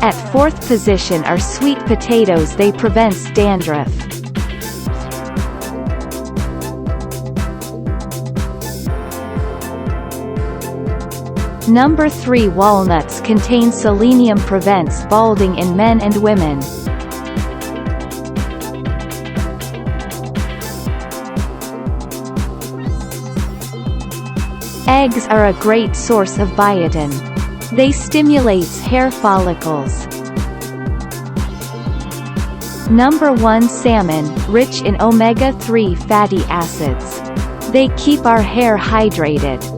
At fourth position are sweet potatoes. They prevents dandruff. Number 3. Walnuts contain selenium, prevents balding in men and women. Eggs are a great source of biotin. They stimulates hair follicles. Number 1. Salmon, rich in omega-3 fatty acids. They keep our hair hydrated.